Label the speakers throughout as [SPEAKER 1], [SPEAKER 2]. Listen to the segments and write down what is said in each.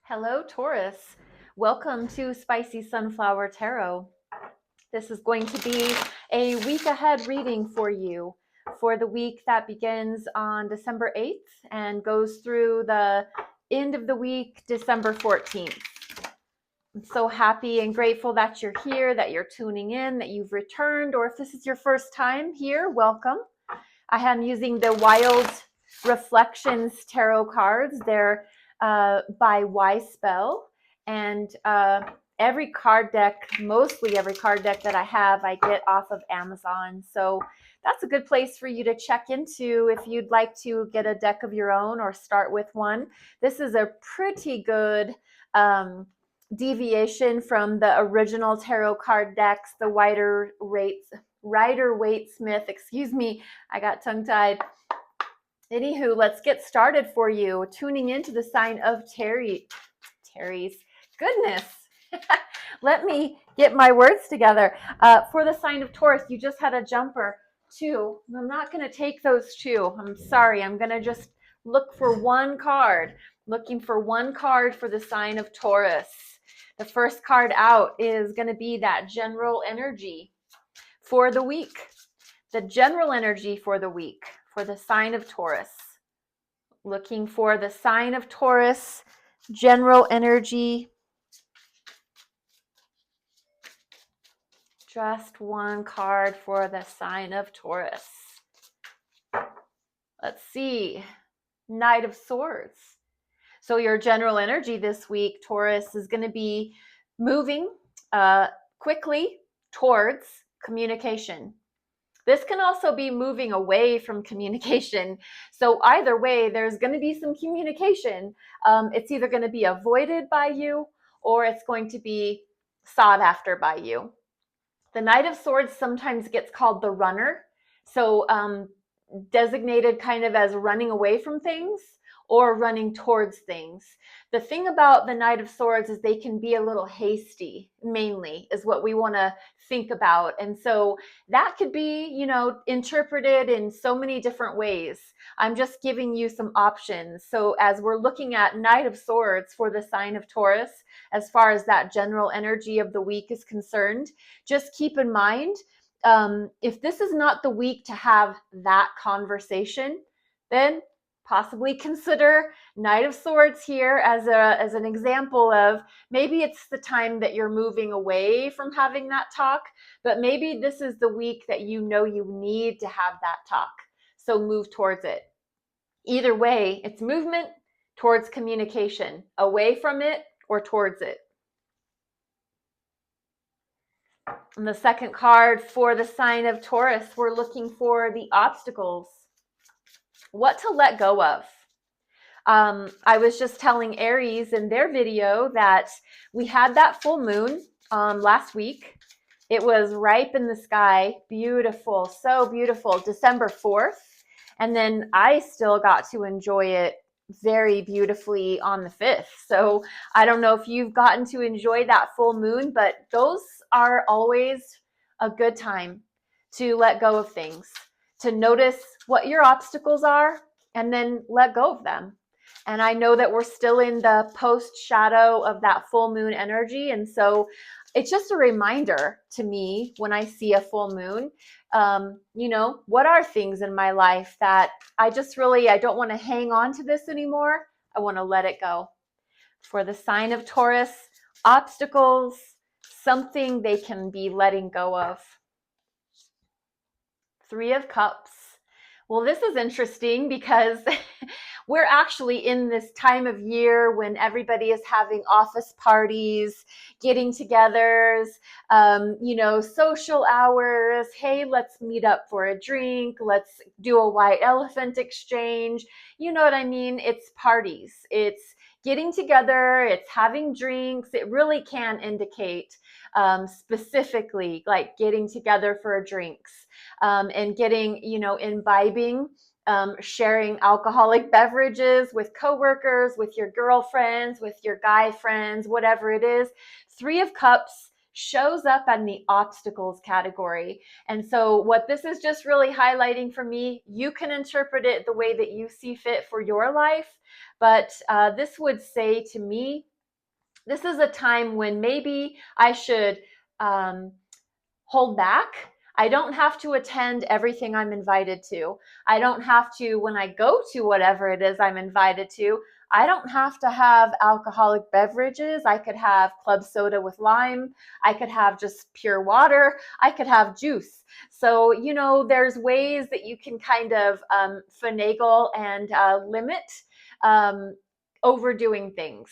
[SPEAKER 1] Hello, Taurus. Welcome to Spicy Sunflower Tarot. This is going to be a week ahead reading for you for the week that begins on December 8th and goes through the end of the week, December 14th. I'm so happy and grateful that you're here, that you're tuning in, that you've returned, or if this is your first time here, welcome. I am using the Wild Reflections Tarot cards. They're by Y Spell, and every card deck, mostly every card deck that I have, I get off of Amazon. So that's a good place for you to check into if you'd like to get a deck of your own or start with one. This is a pretty good deviation from the original tarot card decks, the Rider-Waite-Smith, excuse me, I got tongue-tied. Anywho, let's get started for you. Tuning into the sign of Taurus. Goodness. Let me get my words together. For the sign of Taurus, you just had a jumper, 2. I'm not going to take those 2. I'm sorry. I'm going to just look for one card. Looking for one card for the sign of Taurus. The first card out is going to be that general energy for the week. The general energy for the week for the sign of Taurus. Looking for the sign of Taurus, general energy. Just one card for the sign of Taurus. Let's see. Knight of Swords. So your general energy this week, Taurus, is going to be moving quickly towards communication. This can also be moving away from communication. So either way, there's going to be some communication. It's either going to be avoided by you or it's going to be sought after by you. The Knight of Swords sometimes gets called the runner. So designated kind of as running away from things or running towards things. The thing about the Knight of Swords is they can be a little hasty, mainly, is what we want to think about. And so that could be, interpreted in so many different ways. I'm just giving you some options. So as we're looking at Knight of Swords for the sign of Taurus, as far as that general energy of the week is concerned, just keep in mind, if this is not the week to have that conversation, then possibly consider Knight of Swords here as an example of maybe it's the time that you're moving away from having that talk, but maybe this is the week that you need to have that talk. So move towards it. Either way, it's movement towards communication, away from it or towards it. And the second card for the sign of Taurus, we're looking for the obstacles. What to let go of. I was just telling Aries in their video that we had that full moon last week. It was ripe in the sky, beautiful, so beautiful, December 4th. And then I still got to enjoy it very beautifully on the 5th. So I don't know if you've gotten to enjoy that full moon, but those are always a good time to let go of things, to notice what your obstacles are and then let go of them. And I know that we're still in the post shadow of that full moon energy. And so it's just a reminder to me when I see a full moon, what are things in my life that I don't want to hang on to this anymore. I want to let it go. For the sign of Taurus, obstacles, something they can be letting go of. 3 of Cups. Well, this is interesting because we're actually in this time of year when everybody is having office parties, getting togethers, social hours. Hey, let's meet up for a drink. Let's do a white elephant exchange. You know what I mean? It's parties. It's getting together. It's having drinks. It really can indicate specifically like getting together for drinks. And getting, imbibing, sharing alcoholic beverages with coworkers, with your girlfriends, with your guy friends, whatever it is. 3 of Cups shows up in the obstacles category. And so what this is just really highlighting for me, you can interpret it the way that you see fit for your life. But this would say to me, This is a time when maybe I should hold back. I don't have to attend everything I'm invited to. I don't have to, when I go to whatever it is I'm invited to, I don't have to have alcoholic beverages. I could have club soda with lime. I could have just pure water. I could have juice. So, there's ways that you can kind of finagle and limit um, overdoing things,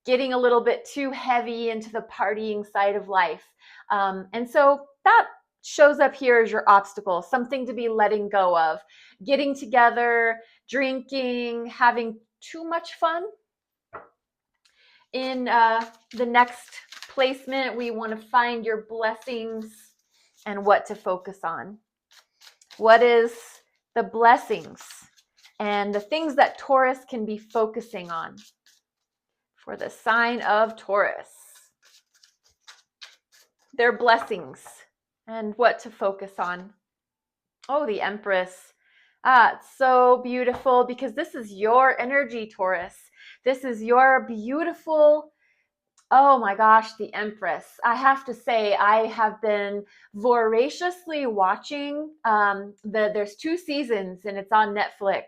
[SPEAKER 1] getting a little bit too heavy into the partying side of life. And so that shows up here as your obstacle, something to be letting go of, getting together, drinking, having too much fun. In the next placement, we want to find your blessings and what to focus on. What is the blessings and the things that Taurus can be focusing on for the sign of Taurus? Their blessings and what to focus on. Oh, the Empress. It's so beautiful because this is your energy, Taurus. This is your beautiful, oh my gosh, the Empress. I have to say, I have been voraciously watching. There's 2 seasons and it's on Netflix.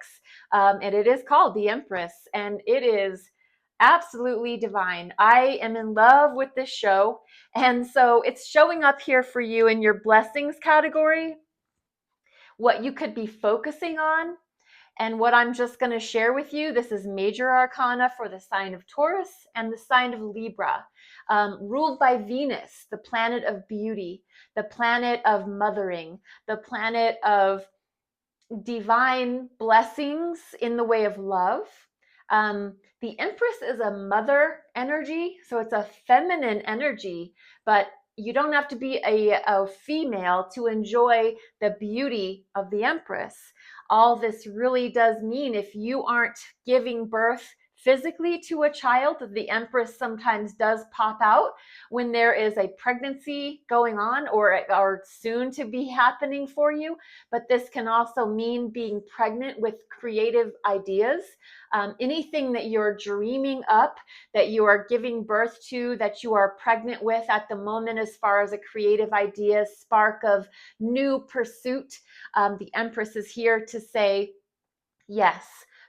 [SPEAKER 1] And it is called The Empress. And it is absolutely divine. I am in love with this show. And so it's showing up here for you in your blessings category, what you could be focusing on. And what I'm just going to share with you, this is major arcana for the sign of Taurus and the sign of Libra, ruled by Venus, the planet of beauty, the planet of mothering, the planet of divine blessings in the way of love. The Empress is a mother energy, so it's a feminine energy, but you don't have to be a female to enjoy the beauty of the Empress. All this really does mean if you aren't giving birth physically to a child, the Empress sometimes does pop out when there is a pregnancy going on or soon to be happening for you. But this can also mean being pregnant with creative ideas. Anything that you're dreaming up, that you are giving birth to, that you are pregnant with at the moment, as far as a creative idea, spark of new pursuit, the Empress is here to say, yes,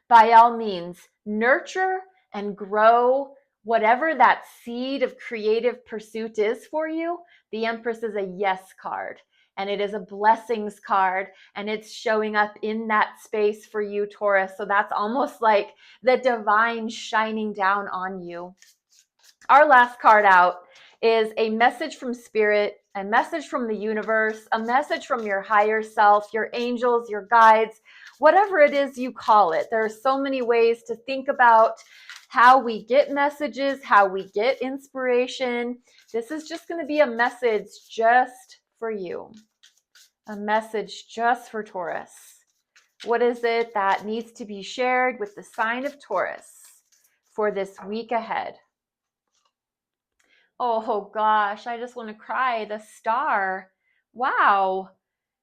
[SPEAKER 1] by all means, nurture and grow whatever that seed of creative pursuit is for you. The Empress is a yes card, and it is a blessings card, and it's showing up in that space for you, Taurus. So that's almost like the divine shining down on you. Our last card out is a message from Spirit, a message from the universe, a message from your higher self, your angels, your guides, whatever it is you call it. There are so many ways to think about how we get messages, how we get inspiration. This is just going to be a message just for you, a message just for Taurus. What is it that needs to be shared with the sign of Taurus for this week ahead? Oh gosh, I just want to cry. The Star. Wow,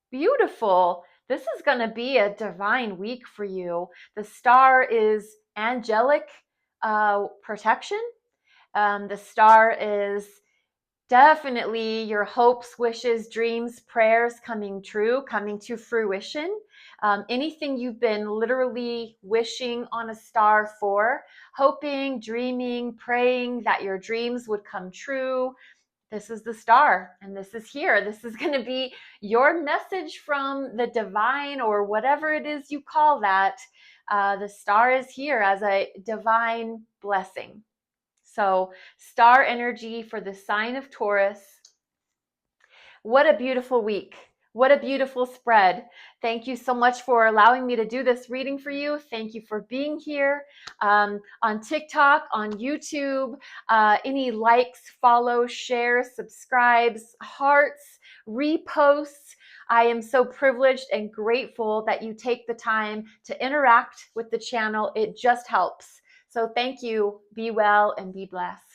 [SPEAKER 1] beautiful. This is going to be a divine week for you. The Star is angelic protection. The Star is definitely your hopes, wishes, dreams, prayers coming true, coming to fruition. Anything you've been literally wishing on a star for, hoping, dreaming, praying that your dreams would come true. This is the Star, and this is here. This is going to be your message from the divine, or whatever it is you call that. The Star is here as a divine blessing. So, Star energy for the sign of Taurus. What a beautiful week. What a beautiful spread. Thank you so much for allowing me to do this reading for you. Thank you for being here on TikTok, on YouTube. Any likes, follows, shares, subscribes, hearts, reposts. I am so privileged and grateful that you take the time to interact with the channel. It just helps. So thank you. Be well and be blessed.